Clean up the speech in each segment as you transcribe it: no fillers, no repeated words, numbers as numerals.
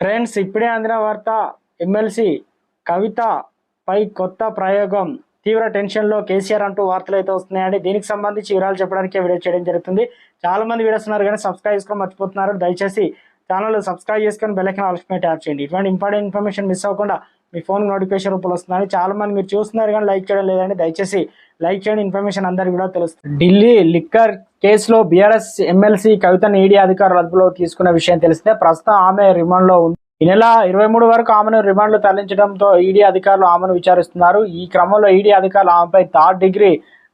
Friends, ఇప్పుడే అందిన వార్త. ఎమ్మెల్సీ కవిత పై కొత్త ప్రయోగం, తీవ్ర టెన్షన్లో కేసీఆర్ అంటూ వార్తలు అయితే వస్తున్నాయండి. దీనికి సంబంధించి వివరాలు చెప్పడానికి వీడియో చేయడం జరుగుతుంది. చాలా మంది వీడియోస్ ఉన్నారు కానీ సబ్స్క్రైబ్ చేసుకొని మర్చిపోతున్నారు. దయచేసి ఛానల్ సబ్స్క్రైబ్ చేసుకొని బెల్ ఐకాన్ ఆల్ పై ట్యాప్ చేయండి. ఇటువంటి ఇంపార్టెంట్ ఇన్ఫర్మేషన్ మిస్ అవ్వకుండా మీ ఫోన్ నోటిఫికేషన్ రూపంలో వస్తుందని చాలా మంది మీరు చూస్తున్నారు కానీ లైక్ చేయడం లేదండి. దయచేసి లైక్ చేయండి, ఇన్ఫర్మేషన్ అందరికీ కూడా తెలుస్తుంది. ఢిల్లీ లిక్కర్ కేసులో బీఆర్ఎస్ ఎమ్మెల్సీ కవితను ఈడీ అధికారులు అదుపులో తీసుకున్న విషయం తెలిసిందే. ప్రస్తుతం ఆమె రిమాండ్లో ఉంది. ఈ నెల 23 వరకు ఆమెను రిమాండ్లో తరలించడంతో ఈడీ అధికారులు ఆమెను విచారిస్తున్నారు. ఈ క్రమంలో ఈడీ అధికారులు ఆమెపై థర్డ్ డిగ్రీ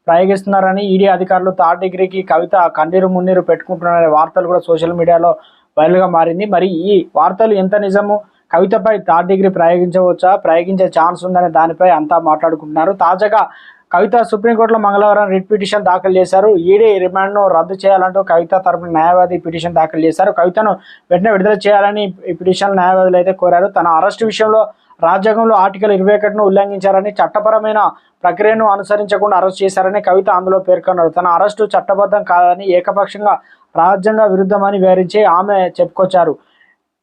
ప్రయోగిస్తున్నారని, ఈడీ అధికారులు థర్డ్ డిగ్రీకి కవిత కన్నీరు మున్నీరు పెట్టుకుంటున్నారనే వార్తలు కూడా సోషల్ మీడియాలో వైరల్గా మారింది. మరి ఈ వార్తలు ఎంత నిజము, కవితపై థర్డ్ డిగ్రీ ప్రయోగించవచ్చా, ప్రయోగించే ఛాన్స్ ఉందనే దానిపై అంతా మాట్లాడుకుంటున్నారు. తాజాగా కవిత సుప్రీంకోర్టులో మంగళవారం రిట్ పిటిషన్ దాఖలు చేశారు. ఈడీ రిమాండ్ను రద్దు చేయాలంటూ కవిత తరపున న్యాయవాది పిటిషన్ దాఖలు చేశారు. కవితను వెంటనే విడుదల చేయాలని ఈ పిటిషన్ న్యాయవాదులు అయితే కోరారు. తన అరెస్టు విషయంలో రాజ్యాంగంలో ఆర్టికల్ 21ను ఉల్లంఘించారని, చట్టపరమైన ప్రక్రియను అనుసరించకుండా అరెస్ట్ చేశారని కవిత అందులో పేర్కొన్నారు. తన అరెస్టు చట్టబద్ధం కాదని, ఏకపక్షంగా రాజ్యాంగ విరుద్ధమని వివరించి ఆమె చెప్పుకొచ్చారు.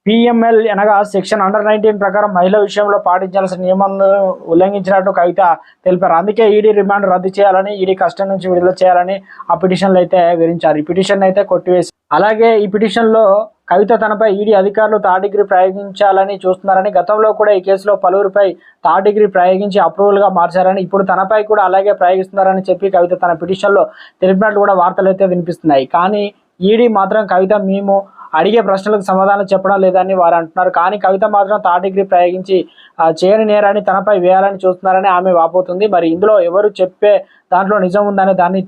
పిఎంఎల్ అనగా సెక్షన్ అండర్-19 ప్రకారం మహిళల విషయంలో పాటించాల్సిన నియమాలను ఉల్లంఘించినట్టు కవిత తెలిపారు. అందుకే ఈడీ రిమాండ్ రద్దు చేయాలని, ఈడీ కస్టడీ నుంచి విడుదల చేయాలని ఆ పిటిషన్లు అయితే వివరించారు. ఈ పిటిషన్ అయితే కొట్టివేసి, అలాగే ఈ పిటిషన్లో కవిత తనపై ఈడీ అధికారులు థర్డ్ డిగ్రీ ప్రయోగించాలని చూస్తున్నారని, గతంలో కూడా ఈ కేసులో పలువురిపై థర్డ్ డిగ్రీ ప్రయోగించి అప్రూవల్గా మార్చారని, ఇప్పుడు తనపై కూడా అలాగే ప్రయోగిస్తున్నారని చెప్పి కవిత తన పిటిషన్లో తెలిపినట్లు కూడా వార్తలు అయితే వినిపిస్తున్నాయి. కానీ ఈడీ మాత్రం కవిత మేము అడిగే ప్రశ్నలకు సమాధానం చెప్పడం లేదని వారు అంటున్నారు. కానీ కవిత మాత్రం థర్డ్ డిగ్రీ ప్రయోగించి చేయని నేరాన్ని తనపై వేయాలని చూస్తున్నారని ఆమె వాపోతుంది. మరి ఇందులో ఎవరు చెప్పే దాంట్లో నిజం ఉందనే దాన్ని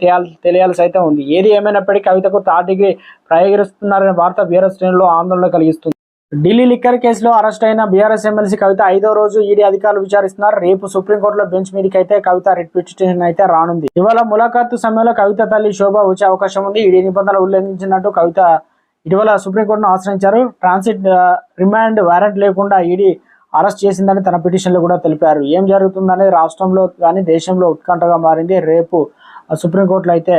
తెలియాల్సి అయితే ఉంది. ఏది ఏమైనప్పటికీ కవితకు థర్డ్ డిగ్రీ ప్రయోగిస్తున్నారనే వార్త బీఆర్ఎస్ శ్రేణుల్లో ఆందోళన కలిగిస్తుంది. ఢిల్లీ లిక్కర్ కేసులో అరెస్ట్ అయిన బీఆర్ఎస్ ఎమ్మెల్సీ కవిత 5వ రోజు ఈడీ అధికారులు విచారిస్తున్నారు. రేపు సుప్రీంకోర్టులో బెంచ్ మీదకి అయితే కవిత రిట్ పిటిషన్ అయితే రానుంది. ఇవాళ ములాఖాతు సమయంలో కవిత తల్లి శోభ వచ్చే అవకాశం ఉంది. ఈడీ నిబంధనలు ఉల్లంఘించినట్టు కవిత ఇటీవల సుప్రీంకోర్టును ఆశ్రయించారు. ట్రాన్సిట్ రిమాండ్ వారెంట్ లేకుండా ఈడీ అరెస్ట్ చేసిందని తన పిటిషన్లో కూడా తెలిపారు. ఏం జరుగుతుందనేది రాష్ట్రంలో కానీ దేశంలో ఉత్కంఠగా మారింది. రేపు సుప్రీంకోర్టులో అయితే